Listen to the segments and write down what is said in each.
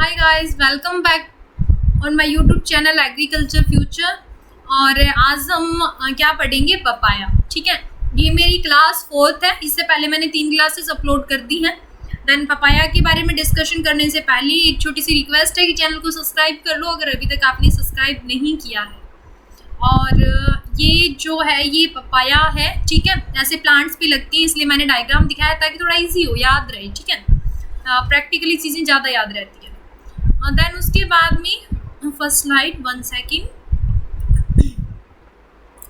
Hi guys, welcome back on my YouTube channel agriculture future. और आज हम क्या पढ़ेंगे, पपाया। ठीक है, ये मेरी क्लास 4th है। इससे पहले मैंने 3 क्लासेस अपलोड कर दी हैं। देन पपाया के बारे में डिस्कशन करने से पहले एक छोटी सी रिक्वेस्ट है कि चैनल को सब्सक्राइब कर लो अगर अभी तक आपने सब्सक्राइब नहीं किया है। और ये जो है ये पपाया है। ठीक है, ऐसे प्लांट्स पे लगती हैं, इसलिए मैंने डायग्राम दिखाया ताकि थोड़ा ईजी हो, याद रहे। ठीक है, प्रैक्टिकली चीज़ें ज़्यादा याद रहती है। देन उसके बाद में फर्स्ट स्लाइड, 1 सेकेंड।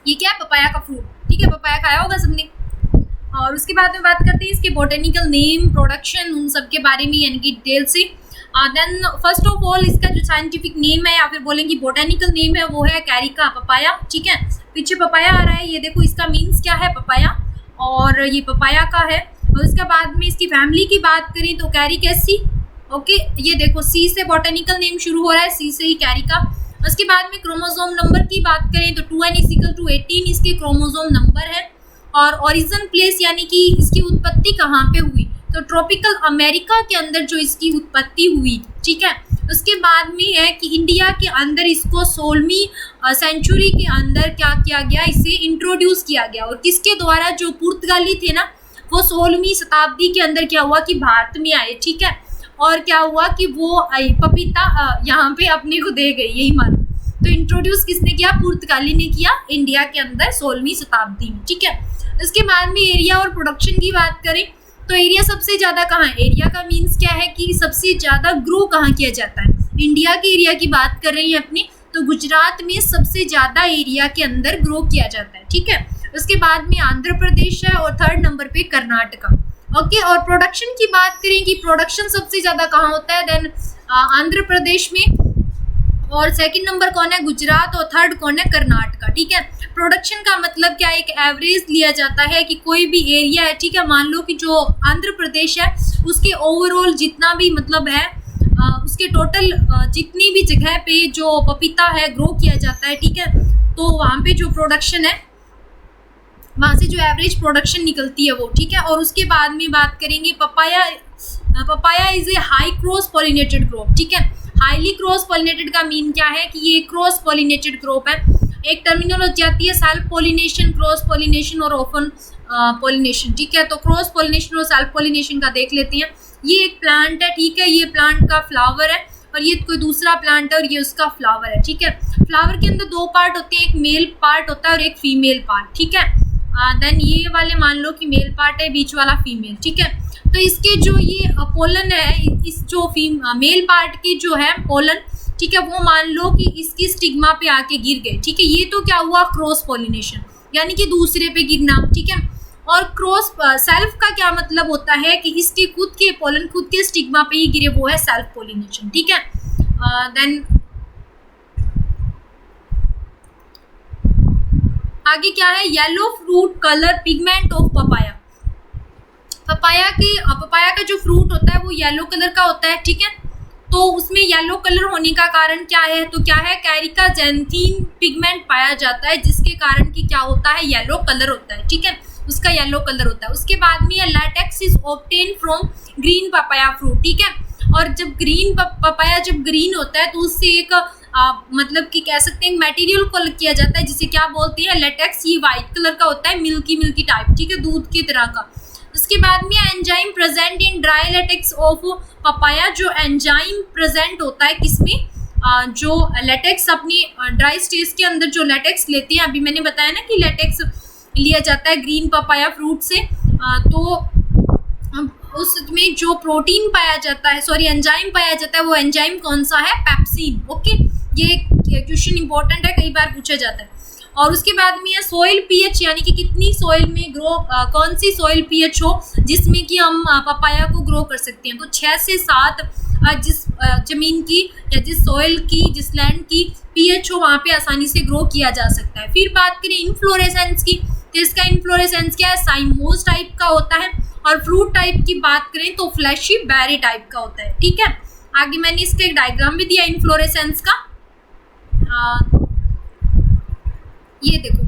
ये क्या है, पपाया का फ्रूट। ठीक है, पपाया खाया होगा सबने। और उसके बाद में बात करते हैं इसके बॉटेनिकल नेम, प्रोडक्शन, उन सब के बारे में यानी कि डिटेल से। देन फर्स्ट ऑफ ऑल इसका जो साइंटिफिक नेम है या फिर बोलेंगे बॉटेनिकल नेम है वो है कैरिका पपाया। ठीक है, पीछे पपाया आ रहा है, ये देखो इसका मीन्स क्या है, पपाया। और ये पपाया का है। और उसके बाद में इसकी फैमिली की बात करें तो कैरिकेसी। ओके, ये देखो सी से बॉटेनिकल नेम शुरू हो रहा है, सी से ही कैरिका। उसके बाद में क्रोमोसोम नंबर की बात करें तो 2n=18 इसके क्रोमोसोम नंबर है। और ओरिजिन प्लेस यानी कि इसकी उत्पत्ति कहाँ पे हुई, तो ट्रॉपिकल अमेरिका के अंदर जो इसकी उत्पत्ति हुई। ठीक है, उसके बाद में है कि इंडिया के अंदर इसको 16वीं सेंचुरी के अंदर क्या किया गया, इसे इंट्रोड्यूस किया गया। और किसके द्वारा, जो पुर्तगाली थे ना, वो 16वीं शताब्दी के अंदर क्या हुआ कि भारत में आए। ठीक है, और क्या हुआ कि वो पपीता यहाँ पे अपने को दे गई, यही मानो। तो इंट्रोड्यूस किसने किया, पुर्तगाली ने किया इंडिया के अंदर 16वीं शताब्दी में। ठीक है, इसके बाद में एरिया और प्रोडक्शन की बात करें तो एरिया सबसे ज़्यादा कहाँ है, एरिया का मीन्स क्या है कि सबसे ज़्यादा ग्रो कहाँ किया जाता है। इंडिया के एरिया की बात कर रही है अपनी, तो गुजरात में सबसे ज़्यादा एरिया के अंदर ग्रो किया जाता है। ठीक है, उसके बाद में आंध्र प्रदेश है और 3rd नंबर पे कर्नाटका। ओके, और प्रोडक्शन की बात करें कि प्रोडक्शन सबसे ज़्यादा कहाँ होता है, देन आंध्र प्रदेश में। और 2nd नंबर कौन है, गुजरात। और 3rd कौन है, कर्नाटका। ठीक है, प्रोडक्शन का मतलब क्या है, एक एवरेज लिया जाता है कि कोई भी एरिया है। ठीक है, मान लो कि जो आंध्र प्रदेश है उसके ओवरऑल जितना भी मतलब है उसके टोटल जितनी भी जगह पे जो पपीता है ग्रो किया जाता है। ठीक है, तो वहाँ पे जो प्रोडक्शन है वहाँ से जो एवरेज प्रोडक्शन निकलती है वो। ठीक है, और उसके बाद में बात करेंगे papaya is a high cross pollinated crop. ठीक है, हाईली क्रॉस पॉलिनेटेड का मीन क्या है कि ये क्रॉस पॉलिनेटेड क्रॉप है। एक टर्मिनोलॉजी आती है सेल्फ पॉलिनेशन, क्रॉस पॉलिनेशन और ओपन पॉलिनेशन। ठीक है, तो क्रॉस पॉलिनेशन और सेल्फ पॉलिनेशन का देख लेते हैं। ये एक प्लांट है। ठीक है, ये प्लांट का फ्लावर है और ये कोई दूसरा प्लांट है और ये उसका फ्लावर है। ठीक है, फ्लावर के अंदर 2 पार्ट होते हैं, एक मेल पार्ट होता है और एक फीमेल पार्ट। ठीक है, देन ये वाले मान लो कि मेल पार्ट है, बीच वाला फीमेल। ठीक है, तो इसके जो ये पोलन है, इस जो मेल पार्ट की जो है पोलन, ठीक है, वो मान लो कि इसकी स्टिग्मा पे आके गिर गए। ठीक है, ये तो क्या हुआ, क्रॉस पॉलिनेशन यानी कि दूसरे पे गिरना। ठीक है, और क्रॉस सेल्फ का क्या मतलब होता है कि इसके खुद के पोलन खुद के स्टिग्मा पे ही गिरे, वो है सेल्फ पॉलिनेशन। ठीक है, देन आगे क्या है, yellow fruit colour pigment of papaya. Papaya का जो फ्रूट होता है वो येलो कलर का होता है। ठीक है, तो उसमें येलो कलर होने का कारण क्या है, तो क्या है, कैरिका जैंथीन पिगमेंट पाया जाता है जिसके कारण कि क्या होता है, येलो कलर होता है। ठीक है, उसका येलो कलर होता है। उसके बाद में latex is obtain from green papaya fruit. ठीक है, और जब ग्रीन पपाया जब ग्रीन होता है तो उससे एक मतलब कि कह सकते हैं मटेरियल को किया जाता है जिसे क्या बोलते हैं, लेटेक्स। ये वाइट कलर का होता है, मिल्की टाइप। ठीक है, दूध की तरह का। उसके बाद में enzyme present in dry latex of papaya. जो एंजाइम प्रेजेंट होता है किसमें, जो लेटेक्स अपनी ड्राई स्टेज के अंदर जो लेटेक्स लेते हैं, अभी मैंने बताया ना कि लेटेक्स लिया जाता है ग्रीन पपाया फ्रूट से। तो उसमें जो प्रोटीन पाया जाता है, सॉरी एंजाइम पाया जाता है, वो एंजाइम कौन सा है, पेप्सिन। ओके, ये क्वेश्चन इंपॉर्टेंट है, कई बार पूछा जाता है। और उसके बाद में है सॉइल पीएच यानी कि कितनी सॉइल में ग्रो, कौन सी सॉइल पीएच हो जिसमें कि हम पपाया को ग्रो कर सकते हैं। तो 6 से 7 जिस जमीन की या जिस सॉइल की, जिस लैंड की पीएच हो वहाँ पे आसानी से ग्रो किया जा सकता है। फिर बात करें इन्फ्लोरेसेंस की, तो इसका इन्फ्लोरेसेंस क्या है, साइमोस टाइप का होता है। और फ्रूट टाइप की बात करें तो फ्लैशी बेरी टाइप का होता है। ठीक है, आगे मैंने इसका एक डायग्राम भी दिया इन्फ्लोरेसेंस का। ये देखो,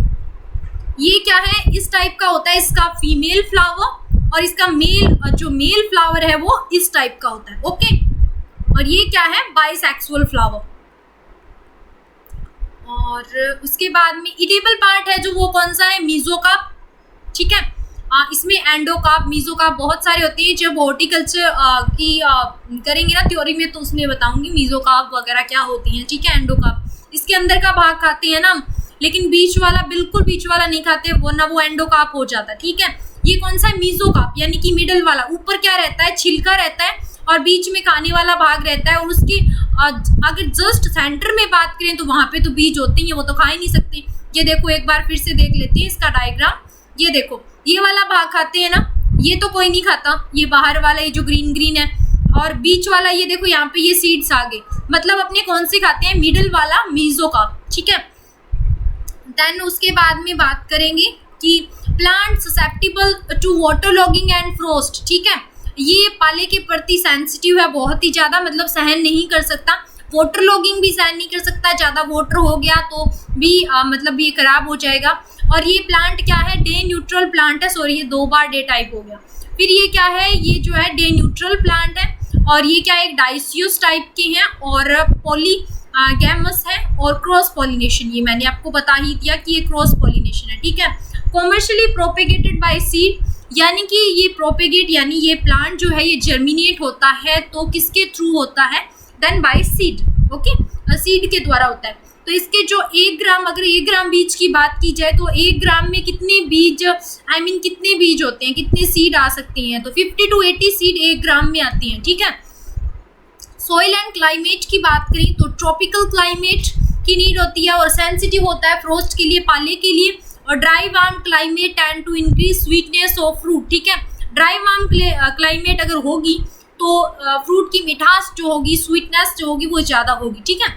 ये क्या है, इस टाइप का होता है इसका फीमेल फ्लावर और इसका मेल जो मेल फ्लावर है वो इस टाइप का होता है। ओके, और ये क्या है, बाइसेक्सुअल फ्लावर। और उसके बाद में इडेबल पार्ट है जो वो कौन सा है, मीजोकार्प, ठीक है। इसमें एंडोकार्प, मीजोकार्प बहुत सारे होते हैं। जब हॉर्टिकल्चर की करेंगे ना थ्योरी में तो उसमें बताऊंगी मीजोकार्प वगैरह क्या होती हैं, ठीक है। एंडोकार्प इसके अंदर का भाग खाते हैं ना, लेकिन बीच वाला, बिल्कुल बीच वाला नहीं खाते, वरना वो एंडोकार्प हो जाता है, ठीक है। ये कौन सा है, मीजोकार्प, यानी कि मिडल वाला। ऊपर क्या रहता है, छिलका रहता है और बीच में खाने वाला भाग रहता है। और उसके अगर जस्ट सेंटर में बात करें तो वहां पे तो बीज होते हैं, वो तो खा ही नहीं सकते। ये देखो, एक बार फिर से देख लेते हैं इसका डायग्राम। ये देखो, ये वाला भाग खाते हैं ना, ये तो कोई नहीं खाता, ये बाहर वाला ये जो ग्रीन ग्रीन है। और बीच वाला ये देखो, यहाँ पे ये सीड्स आ गए, मतलब अपने कौन से खाते हैं, मिडल वाला मीजोकार्प, ठीक है। देन उसके बाद में बात करेंगे कि plant susceptible to water logging and frost, ठीक है। ये पाले के प्रति सेंसिटिव है बहुत ही ज़्यादा, मतलब सहन नहीं कर सकता, वाटर लॉगिंग भी सहन नहीं कर सकता, ज़्यादा वाटर हो गया तो भी मतलब ये खराब हो जाएगा। और ये प्लांट क्या है, डे न्यूट्रल प्लांट है, सॉरी ये 2 बार डे टाइप हो गया। फिर ये क्या है, ये जो है डे न्यूट्रल प्लांट है, और ये क्या है, एक डाइसियस टाइप के हैं, और पॉलीगैमस है, और क्रॉस पॉलिनेशन, ये मैंने आपको बता ही दिया कि ये क्रॉस पॉलिनेशन है, ठीक है। कॉमर्शियली प्रोपेगेटेड बाय सीड, यानी कि ये प्रोपेगेट, यानी ये प्लांट जो है ये जर्मिनेट होता है तो किसके थ्रू होता है, then by seed, okay, seed के द्वारा होता है। तो इसके जो 1 ग्राम, अगर 1 ग्राम बीज की बात की जाए तो 1 ग्राम में कितने बीज, कितने बीज होते हैं, कितने सीड आ सकते हैं, तो 50 to 80 सीड 1 ग्राम में आती हैं, ठीक है। सॉइल एंड क्लाइमेट की बात करें तो ट्रॉपिकल क्लाइमेट की नीड होती है और सेंसिटिव होता है फ्रोस्ट के लिए, पाले के लिए। और dry warm climate and to increase sweetness of fruit, ठीक है। ड्राई वार्म क्लाइमेट अगर होगी तो फ्रूट की मिठास जो होगी, स्वीटनेस जो होगी वो ज़्यादा होगी, ठीक है।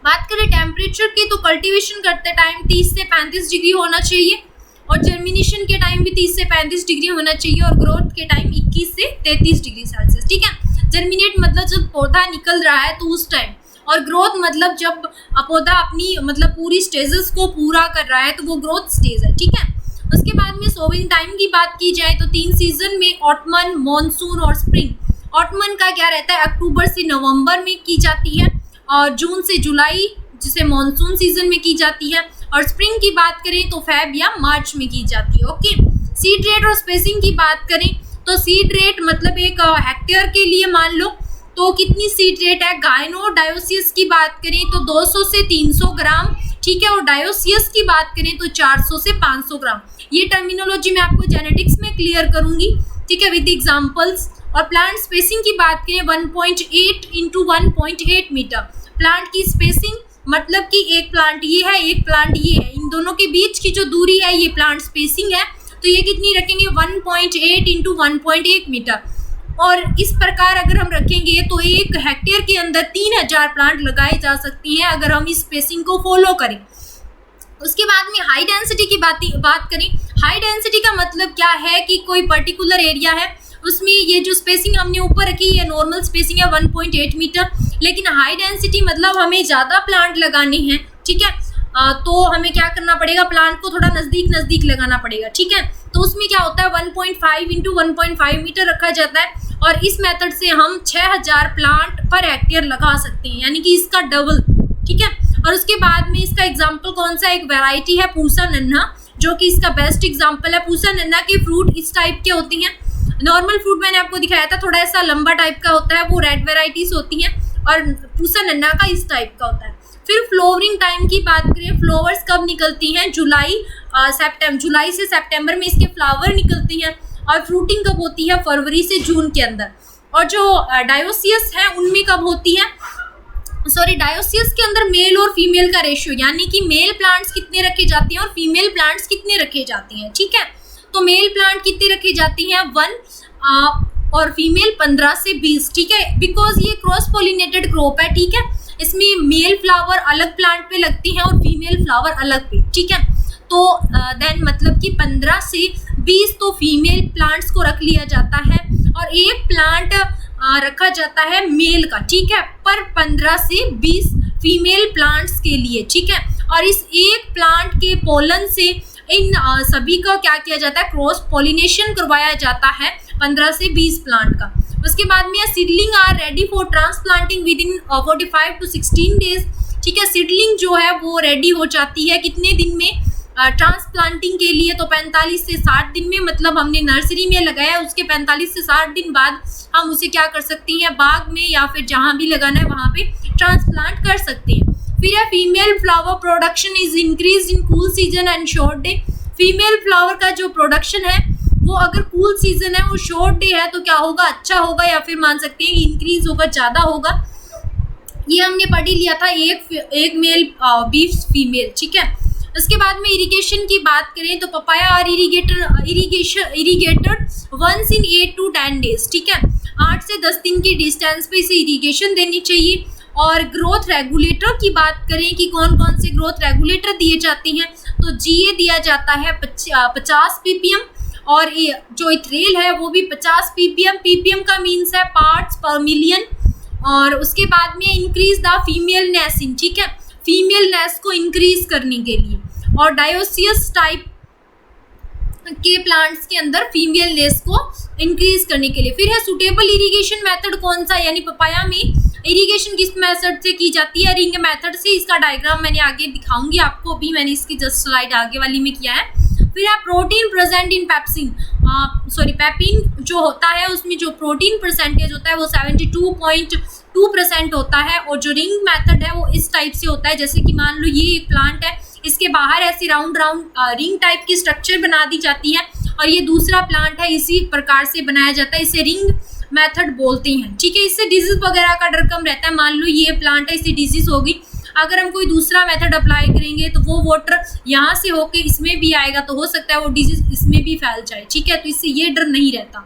बात करें टेम्परेचर की तो कल्टीवेशन करते टाइम 30 से 35 डिग्री होना चाहिए, और जर्मिनेशन के टाइम भी 30 से 35 डिग्री होना चाहिए, और ग्रोथ के टाइम 21 से 33 डिग्री सेल्सियस, ठीक है। जर्मिनेट मतलब जब पौधा निकल रहा है तो उस टाइम, और ग्रोथ मतलब जब पौधा अपनी मतलब पूरी स्टेजेस को पूरा कर रहा है तो वो ग्रोथ स्टेज है, ठीक है। उसके बाद में सोविंग टाइम की बात की जाए तो 3 सीजन में ऑटमन, मॉनसून और स्प्रिंग। ऑटमन का क्या रहता है, अक्टूबर से नवंबर में की जाती है, और जून से जुलाई जिसे मॉनसून सीजन में की जाती है, और स्प्रिंग की बात करें तो फेब या मार्च में की जाती है, ओके। सीड रेट और स्पेसिंग की बात करें तो सीड रेट मतलब एक हेक्टेयर के लिए मान लो तो कितनी सीड रेट है। गायनोडायोसियस की बात करें तो 200 से 300 ग्राम, ठीक है, और डायोसियस की बात करें तो 400 से 500 ग्राम। ये टर्मिनोलॉजी मैं आपको जेनेटिक्स में क्लियर करूंगी, ठीक है, विद एग्जांपल्स। और प्लांट स्पेसिंग की बात करें 1.8 इंटू 1.8 मीटर। प्लांट की स्पेसिंग मतलब कि एक प्लांट ये है, एक प्लांट ये है, इन दोनों के बीच की जो दूरी है ये प्लांट स्पेसिंग है, तो ये कितनी रखेंगे 1.8 इंटू 1.8 मीटर। और इस प्रकार अगर हम रखेंगे तो 1 हेक्टेयर के अंदर 3000 प्लांट लगाए जा सकते हैं अगर हम इस स्पेसिंग को फॉलो करें। उसके बाद में हाई डेंसिटी की बात करें। हाई डेंसिटी का मतलब क्या है कि कोई पर्टिकुलर एरिया है उसमें ये जो स्पेसिंग हमने ऊपर रखी है नॉर्मल स्पेसिंग है 1.8 मीटर, लेकिन हाई डेंसिटी मतलब हमें ज़्यादा प्लांट लगाने हैं, ठीक है। तो हमें क्या करना पड़ेगा, प्लांट को थोड़ा नज़दीक लगाना पड़ेगा, ठीक है। तो उसमें क्या होता है 1.5 इंटू 1.5 मीटर रखा जाता है, और इस मेथड से हम 6000 प्लांट पर हेक्टेयर लगा सकते हैं, यानी कि इसका डबल, ठीक है। और उसके बाद में इसका एग्जाम्पल कौन सा, एक वैरायटी है पूसा नन्हा, जो कि इसका बेस्ट एग्जाम्पल है। पूसा नन्हा के फ्रूट इस टाइप के होते हैं। नॉर्मल फ्रूट मैंने आपको दिखाया था, थोड़ा ऐसा लंबा टाइप का होता है, वो रेड वेराइटीज होती हैं, और पूसा नन्हा का इस टाइप का होता है। फिर फ्लोवरिंग टाइम की बात करें, फ्लावर्स कब निकलती हैं, जुलाई से सितंबर में इसके फ्लावर निकलती हैं, और फ्रूटिंग कब होती है, फरवरी से जून के अंदर। और जो डायोसियस है उनमें कब होती है, डायोसियस के अंदर मेल और फीमेल का रेशियो, यानी कि मेल प्लांट्स कितने रखे जाते हैं और फीमेल प्लांट्स कितने रखे जाते हैं, ठीक है। तो मेल प्लांट कितने रखे जाते हैं 1 और फीमेल 15 से 20, ठीक है, बिकॉज ये क्रॉस पॉलिनेटेड क्रॉप है, ठीक है। इसमें मेल फ्लावर अलग प्लांट पे लगते हैं और फीमेल फ्लावर अलग पे, ठीक है। तो देन मतलब कि 15 से 20 तो फीमेल प्लांट्स को रख लिया जाता है, और एक प्लांट रखा जाता है मेल का, ठीक है, पर 15 से 20 फीमेल प्लांट्स के लिए, ठीक है। और इस एक प्लांट के पोलन से इन सभी का क्या किया जाता है, क्रॉस पॉलिनेशन करवाया जाता है 15 से 20 प्लांट का। उसके बाद में seedling are ready for transplanting within 45 to 16 days. ठीक है, सीडलिंग जो है वो रेडी हो जाती है कितने दिन में ट्रांसप्लांटिंग के लिए, तो 45 से 60 दिन में। मतलब हमने नर्सरी में लगाया, उसके 45 से 60 दिन बाद हम उसे क्या कर सकते हैं, बाग में या फिर जहाँ भी लगाना है वहाँ पे ट्रांसप्लांट कर सकते हैं। फिर है female flower production is increase in cool season and short day. Female flower का जो प्रोडक्शन है वो अगर कूल सीजन है, वो शॉर्ट डे है, तो क्या होगा, अच्छा होगा, या फिर मान सकते हैं इंक्रीज होगा, ज़्यादा होगा। ये हमने पढ़ ही लिया था, एक मेल 20 फीमेल। ठीक है, उसके बाद में इरिगेशन की बात करें तो पपाया और irrigated once in 8 to 10 days. ठीक है, 8 से 10 दिन की डिस्टेंस पे इसे इरिगेशन देनी चाहिए। और ग्रोथ रेगुलेटर की बात करें कि कौन कौन से ग्रोथ रेगुलेटर दिए जाते हैं, तो जीए दिया जाता है 50 ppm, और जो इथरेल है वो भी 50 ppm। ppm का मीन्स है पार्ट्स पर मिलियन। और उसके बाद में इंक्रीज द फीमेल नेसिंग। ठीक है, फीमेल नेस को इंक्रीज करने के लिए, और डायोसियस टाइप के प्लांट्स के अंदर फीमेल नेस को इंक्रीज करने के लिए। फिर है सुटेबल इरिगेशन मेथड कौन सा, यानी पपाया में इरिगेशन किस मेथड से की जाती है, रिंग मेथड से। इसका डायग्राम मैंने आगे दिखाऊंगी आपको, अभी मैंने इसकी जस्ट स्लाइड आगे वाली में किया है। फिर है protein present in pepsin, Papin जो होता है उसमें जो प्रोटीन परसेंटेज होता है वो 72.2% होता है। और जो रिंग मेथड है वो इस टाइप से होता है, जैसे कि मान लो ये एक प्लांट है, इसके बाहर ऐसी राउंड रिंग टाइप की स्ट्रक्चर बना दी जाती है, और ये दूसरा प्लांट है इसी प्रकार से बनाया जाता है, इसे रिंग मेथड बोलते हैं। ठीक है, इससे डिजीज वगैरह का डर कम रहता है। मान लो ये प्लांट है, इससे डिजीज होगी, अगर हम कोई दूसरा मेथड अप्लाई करेंगे तो वो वाटर यहाँ से होके इसमें भी आएगा, तो हो सकता है वो डिजीज इसमें भी फैल जाए। ठीक है, तो इससे ये डर नहीं रहता।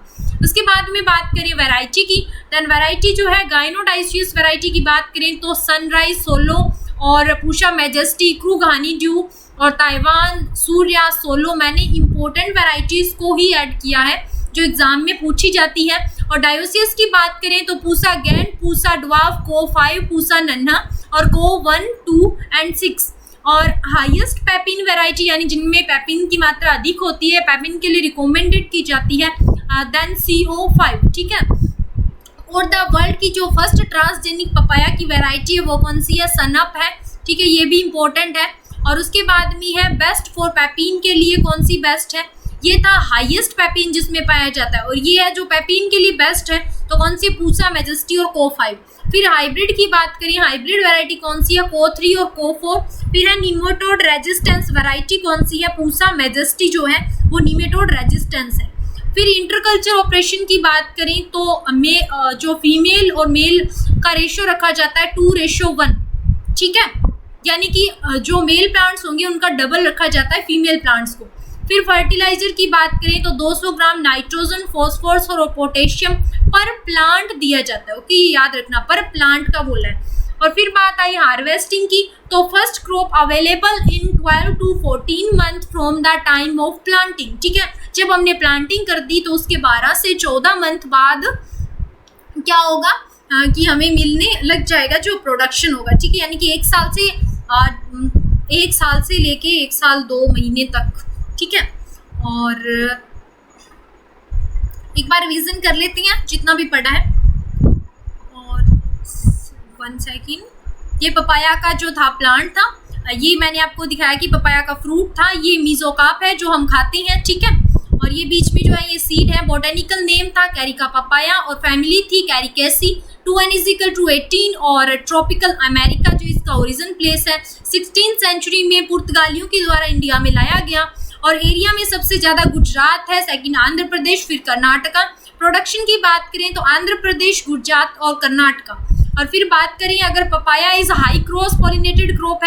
उसके बाद में बात करें वैरायटी की, देन वैरायटी जो है गाइनोडाइसियस वैरायटी की बात करें तो सनराइज सोलो और पूषा मैजेस्टी, क्रूग हनी ड्यू और ताइवान सूर्या सोलो, मैंने इंपॉर्टेंट वैरायटीज़ को ही ऐड किया है जो एग्जाम में पूछी जाती है। और डायोसियस की बात करें तो पूसा गैंड, पूसा ड्वार्फ, को 5, पूसा नन्हा और को 1, 2 and 6। और हाईएस्ट पेपिन वैरायटी यानी जिनमें पेपिन की मात्रा अधिक होती है, पेपिन के लिए रिकमेंडेड की जाती है, देन CO5। ठीक है, और द वर्ल्ड की जो फर्स्ट ट्रांसजेनिक पपाया की वैरायटी है वो कौन सी है, सनअप है। ठीक है, ये भी इंपॉर्टेंट है। और उसके बाद में है बेस्ट फॉर पेपिन के लिए कौन सी बेस्ट है, ये था हाईएस्ट पेपिन जिसमें पाया जाता है, और ये है जो पेपिन के लिए बेस्ट है, तो कौन सी, पूसा मैजेस्टी और को 5। फिर हाइब्रिड की बात करें, हाइब्रिड वैरायटी कौन सी है, को 3 और को 4। फिर है निमेटोड रेजिस्टेंस वैरायटी कौन सी है, पूसा मैजेस्टी जो है वो निमेटोड रेजिस्टेंस है। फिर इंटरकल्चर ऑपरेशन की बात करें तो जो फीमेल और मेल का रेशियो रखा जाता है 2:1। ठीक है, यानी कि जो मेल प्लांट्स होंगे उनका डबल रखा जाता है फीमेल प्लांट्स को। फिर फर्टिलाइजर की बात करें तो 200 ग्राम नाइट्रोजन, फॉस्फोरस और पोटेशियम पर प्लांट दिया जाता है। ओके, ये याद रखना, पर प्लांट का बोला है। और फिर बात आई हार्वेस्टिंग की, तो first crop available in 12 to 14 month from the time of planting. ठीक है, जब हमने प्लांटिंग कर दी तो उसके 12 से 14 मंथ बाद क्या होगा कि हमें मिलने लग जाएगा जो प्रोडक्शन होगा। ठीक है, यानी कि 1 साल से लेके 1 साल 2 महीने तक। ठीक है, और एक बार रिवीजन कर लेते हैं जितना भी पढ़ा है। और 1 सेकेंड, ये पपाया का जो था प्लांट था, ये मैंने आपको दिखाया कि पपाया का फ्रूट था, ये मीजोकाप है जो हम खाते हैं। ठीक है, और ये बीच में जो है ये सीड है। बोटेनिकल नेम था कैरिका पपाया, और फैमिली थी कैरिकेसी। 2n=18 और ट्रॉपिकल अमेरिका जो इसका ओरिजिन प्लेस है। 16th सेंचुरी में पुर्तगालियों के द्वारा इंडिया में लाया गया, और एरिया में सबसे ज़्यादा गुजरात है, सेकंड आंध्र प्रदेश, फिर कर्नाटका। प्रोडक्शन की बात करें तो आंध्र प्रदेश, गुजरात और कर्नाटका। और फिर बात करें अगर papaya is high cross pollinated crop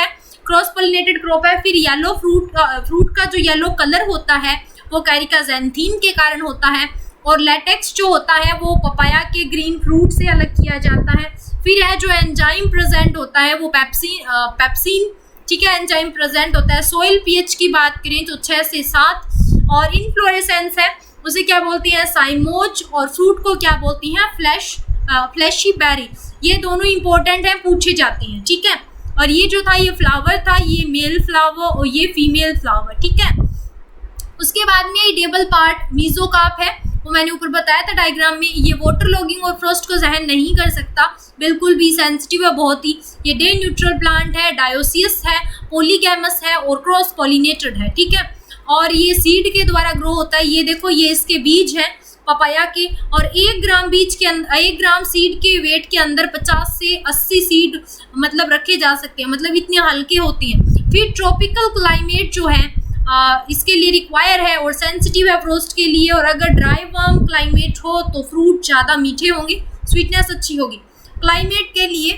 है, फिर येलो फ्रूट का जो येलो कलर होता है वो कैरिका ज़ैंथीन के कारण होता है, और लेटेक्स जो होता है वो पपाया के ग्रीन फ्रूट से अलग किया जाता है। फिर है जो एंजाइम प्रेजेंट होता है वो पेप्सिन। ठीक है, एंजाइम प्रेजेंट होता है। सोइल पीएच की बात करें तो 6 से 7, और इनफ्लोरेसेंस है उसे क्या बोलती है, साइमोज, और फ्रूट को क्या बोलती हैं, फ्लैशी बेरी। ये दोनों इंपॉर्टेंट हैं, पूछे जाते हैं। ठीक है, और ये जो था ये फ्लावर था, ये मेल फ्लावर और ये फीमेल फ्लावर। ठीक है, उसके बाद में एडिबल पार्ट मीजोकाप है, वो मैंने ऊपर बताया था डायग्राम में। ये वाटर लॉगिंग और फ्रॉस्ट को जहन नहीं कर सकता, बिल्कुल भी सेंसिटिव है बहुत ही। ये डे न्यूट्रल प्लांट है, डायोसियस है, पॉलीगैमस है और क्रॉस पॉलिनेटेड है, ठीक है। और ये सीड के द्वारा ग्रो होता है। ये देखो, ये इसके बीज हैं पपाया के, और 1 ग्राम बीज के अंदर 1 ग्राम सीड के वेट के अंदर 50 से 80 सीड मतलब रखे जा सकते हैं, मतलब इतने हल्के होते हैं। फिर ट्रॉपिकल क्लाइमेट जो है इसके लिए रिक्वायर है और सेंसिटिव है फ्रोस्ट के लिए। और अगर ड्राई वार्म क्लाइमेट हो तो फ्रूट ज़्यादा मीठे होंगे, स्वीटनेस अच्छी होगी। क्लाइमेट के लिए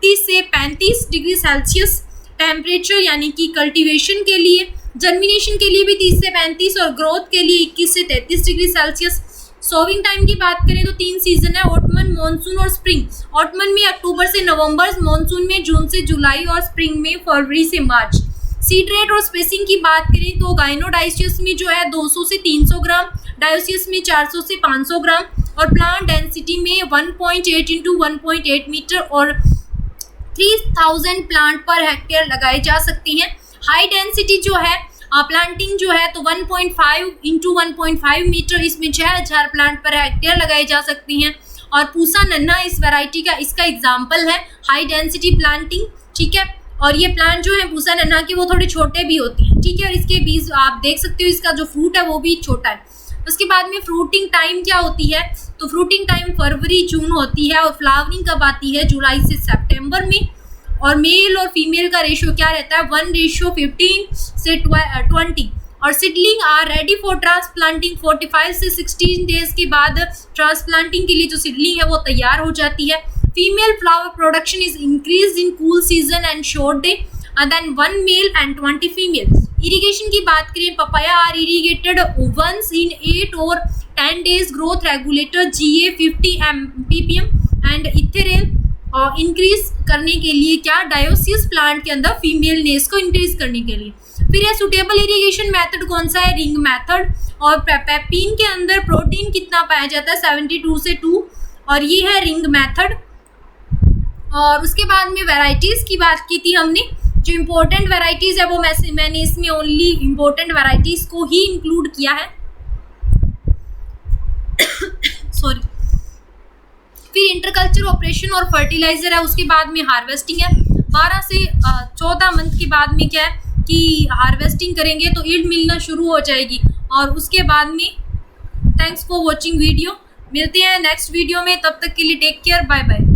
30 से 35 डिग्री सेल्सियस टेम्परेचर, यानी कि कल्टीवेशन के लिए, जर्मिनेशन के लिए भी 30 से 35 और ग्रोथ के लिए 21 से 33 डिग्री सेल्सियस। सोविंग टाइम की बात करें तो 3 सीजन है, ऑटमन, मानसून और स्प्रिंग। ऑटमन में अक्टूबर से नवंबर, मानसून में जून से जुलाई और स्प्रिंग में फरवरी से मार्च। सीड रेट और स्पेसिंग की बात करें तो गाइनोडाइसियस में जो है 200 से 300 ग्राम, डायोसियस में 400 से 500 ग्राम और प्लांट डेंसिटी में 1.8 इंटू 1.8 मीटर और 3000 प्लांट पर हेक्टेयर लगाए जा सकते हैं। हाई डेंसिटी जो है प्लांटिंग जो है तो 1.5 इंटू 1.5 मीटर, इसमें 6000 प्लांट पर हेक्टेयर लगाए जा सकते हैं। और पूसा नन्हा इस वैरायटी का इसका एग्जाम्पल है, हाई डेंसिटी प्लांटिंग, ठीक है। और ये प्लांट जो है पूसा नन्हा के वो थोड़े छोटे भी होते हैं, ठीक है। और इसके बीज आप देख सकते हो, इसका जो फ्रूट है वो भी छोटा है। उसके बाद में फ्रूटिंग टाइम क्या होती है, तो फ्रूटिंग टाइम फरवरी जून होती है और फ्लावरिंग कब आती है, जुलाई से सितंबर में। और मेल और फीमेल का रेशियो क्या रहता है, 1:15 से 20। और seedling are ready for transplanting 45 से 16 डेज के बाद ट्रांसप्लांटिंग के लिए जो सीडलिंग है वो तैयार हो जाती है। Female flower production is increase in cool season and short day then 1 male and 20 female. Irrigation की बात करें, papaya are irrigated once in 8 और 10 days. Growth regulator GA 50 ppm and ethrel increase करने के लिए क्या, डायोसियस प्लांट के अंदर फीमेल नेस को इंक्रीज करने के लिए। फिर ये सुटेबल इरिगेशन मेथड कौन सा है, रिंग मेथड। और पेपिन के अंदर प्रोटीन कितना पाया जाता है, 72 से 2, और ये है रिंग मेथड। और उसके बाद में वैरायटीज़ की बात की थी हमने, जो इम्पोर्टेंट वैरायटीज़ है वो मैंने इसमें ओनली इम्पोर्टेंट वैरायटीज़ को ही इंक्लूड किया है। सॉरी। फिर इंटरकल्चर ऑपरेशन और फर्टिलाइजर है, उसके बाद में हार्वेस्टिंग है। 12 से 14 मंथ के बाद में क्या है कि हार्वेस्टिंग करेंगे तो ईल्ड मिलना शुरू हो जाएगी। और उसके बाद में थैंक्स फॉर वॉचिंग वीडियो, मिलते हैं नेक्स्ट वीडियो में, तब तक के लिए टेक केयर, बाय बाय।